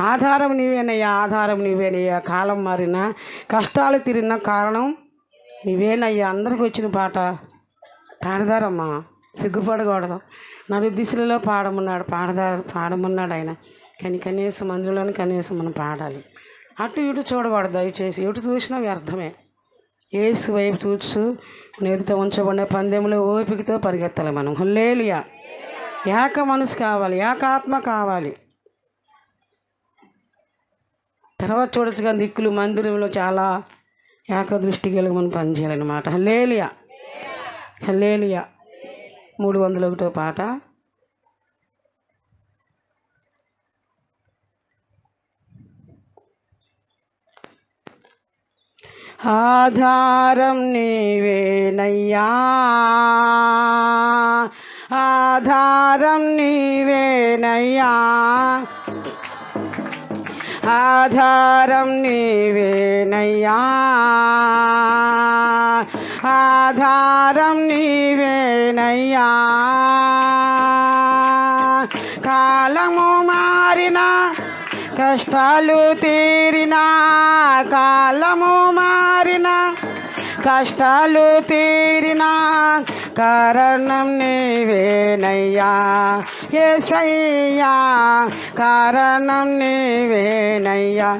ఆధారం నీవేనయ్యా, ఆధారం నీవేనయ్యా. కాలం మారినా కష్టాలు తీరిన కారణం నీవేనయ్యా. అందరికి వచ్చిన పాట పాడదారమ్మా, సిగ్గుపడకూడదు. నలుగు దిశలలో పాడమన్నాడు ఆయన. కానీ కనీసం అందులోని కనీసం మనం పాడాలి. అటు ఇటు చూడకూడదు దయచేసి. ఎటు చూసినా వ్యర్థమే. యేసు వైపు చూస్తూ ఎదుట ఉంచబడిన పందెంలో ఓపికతో పరిగెత్తాలి మనం. హల్లెలూయా. ఏక మనసు కావాలి, ఏకాత్మ కావాలి. తర్వాత చూడొచ్చు కానీ దిక్కులు మందిరంలో చాలా ఏకదృష్టి కలిగి మనం పనిచేయాలన్నమాట. హల్లెలూయా, హల్లెలూయా. 301 పాట. ఆధారం నీవేనయ్యా, ఆధారం నీవేనయ్యా, ఆధారం నీవేనయ్యా, ఆధారం నీవేనయ్యా. కాలము మారినా కష్టాలు తీరినా, కాలము మారినా కష్టాలు తీరినా కారణం నీవేనయ్యా యేసయ్యా, కారణం నీవేనయ్యా,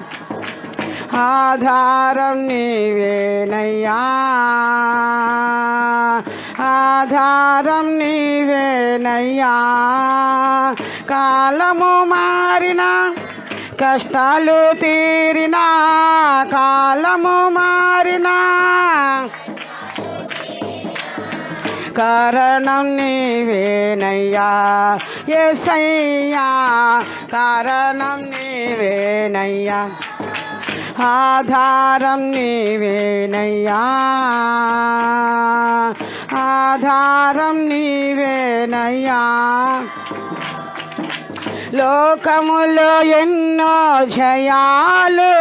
ఆధారం నీవేనయ్యా, ఆధారం నీవేనయ్యా. కాలము మారినా కష్టాలు తీరినా, కాలము మారినా కారణం నీవేనయ్యా యేసయ్యా, కారణం నీవేనయ్యా, ఆధారం నీవేనయ్యా, ఆధారం నీవేనయ్యా. లోకములో ఎన్నో జయాలు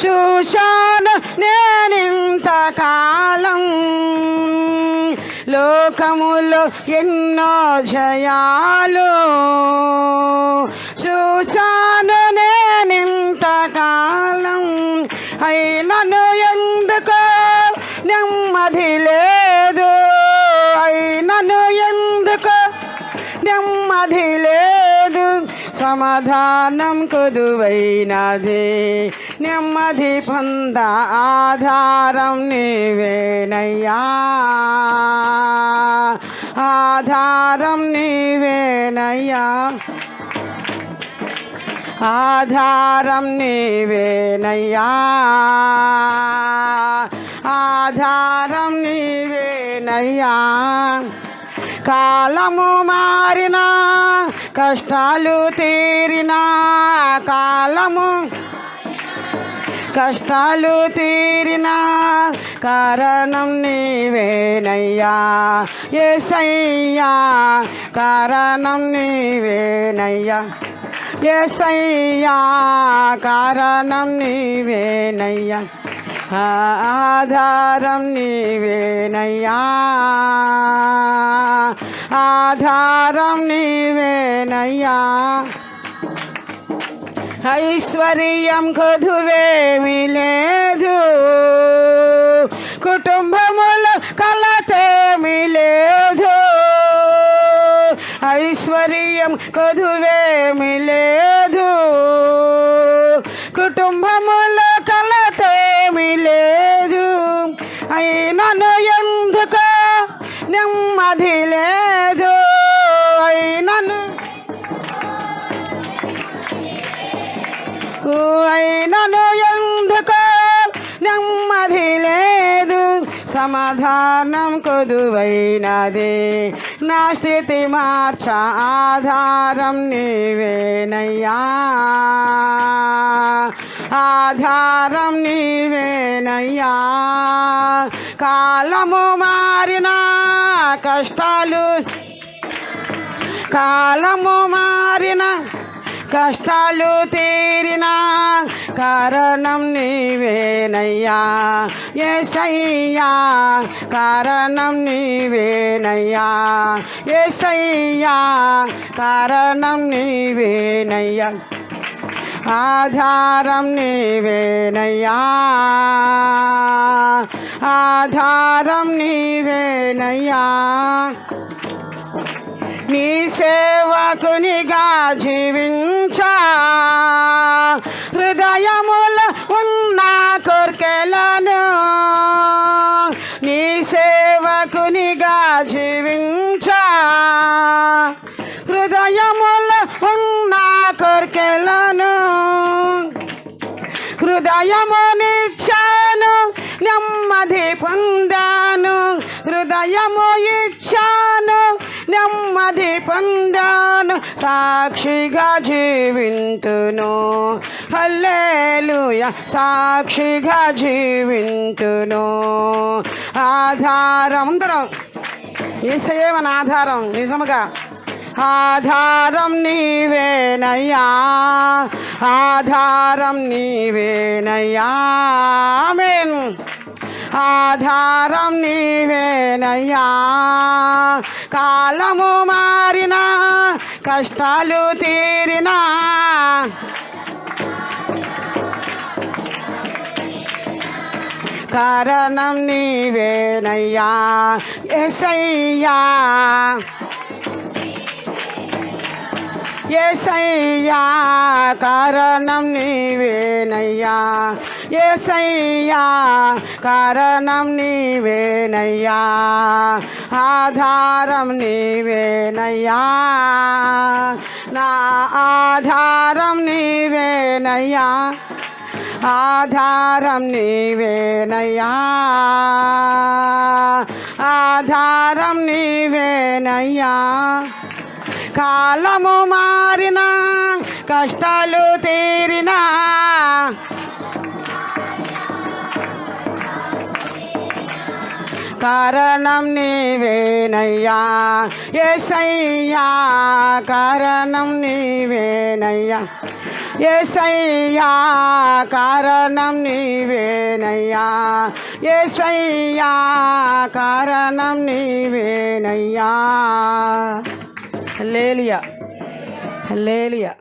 చూశాను నేనింతకాలం, లోకములో ఎన్నో జయాలు చూశాను నేనింతకాలం, అయినను ఎందుకో నెమ్మది లేదు, అయినను ఎందుకో నెమ్మది లేదు, సమాధానం కొదువైనది నెమ్మది పొంద ఆధారం నీవేనయ్యా, ఆధారం నీవేనయ్యా, ఆధారం నీవేనయ్యా, ఆధారం నీవేనయ్యా. కాలము మారినా కష్టాలు తీరినా, కాలము కష్టాలు తీరినా కారణం నీవేనయ్యా యేసయ్యా, కారణం నీవేనయ్యా యేసయ్యా, కారణం నీవేనయ్యా, ఆధారం నీవేనయ్యా, ఆధారం నీవేనయ్యా. ఐశ్వర్యం కొదువేమీ లేదు, కుటుంబములో కలతేమీ లేదు, ఐశ్వర్యం కొదువేమీ లేదు, కుటుంబములో కలతేమీ లేదు, అయినను ఎందుకో నెమ్మది లేదు, అయినను ఎందుకో నెమ్మది లేదు, సమాధానం కొదువైనది నా స్థితి మార్చ ఆధారం నీవేనయ్యా, ఆధారం నీవేనయ్యా. కాలము మారినా కష్టాలు, కాలము మారినా కష్టాలు తీరినా కారణం నీవేనయ్యా యేసయ్యా కారణం నీవేనయ్యా యేసయ్యా కారణం నీవేనయ్యా ఆధారం నీవేనయ్యా ఆధారం నీవేనయ్యా నీ సేవకునిగా జీవించా హృదయముల ఉన్న కోర్కెలను నీ సేవకునిగా జీవించా హృదయముల ఉన్న కోర్కెలను హృదయమునిచ్చాను నెమ్మది పొందాను హృదయము ఇచ్చాను నెమ్మది పొందాను సాక్షిగా జీవింతును హల్లెలూయా సాక్షిగా జీవింతును ఆధారం అందరం యేసయ్యే మన ఆధారం నిజముగా ఆధారం నీవేనయ్యా ఆధారం నీవేనయ్యా ఆమేన్ ఆధారం నీవేనయ్యా కాలము మారినా కష్టాలు తీరినా కారణం నీవేనయ్యా యేసయ్యా యేసయ్యా కారణం నీవేనయ్యా యేసయ్యా కారణం నీవేనయ్యా ఆధారం నీవేనయ్యా నా ఆధారం నీవేనయ్యా ఆధారం నీవేనయ్యా ఆధారం నీవేనయ్యా కాలము మారినా కష్టాలు తీరినా కారణం నీవేనయ్యా యేసయ్యా కారణం నీవేనయ్యా యేసయ్యా కారణం నీవేనయ్యా యేసయ్యా కారణం నీవేనయ్యా హల్లెలూయా హల్లెలూయా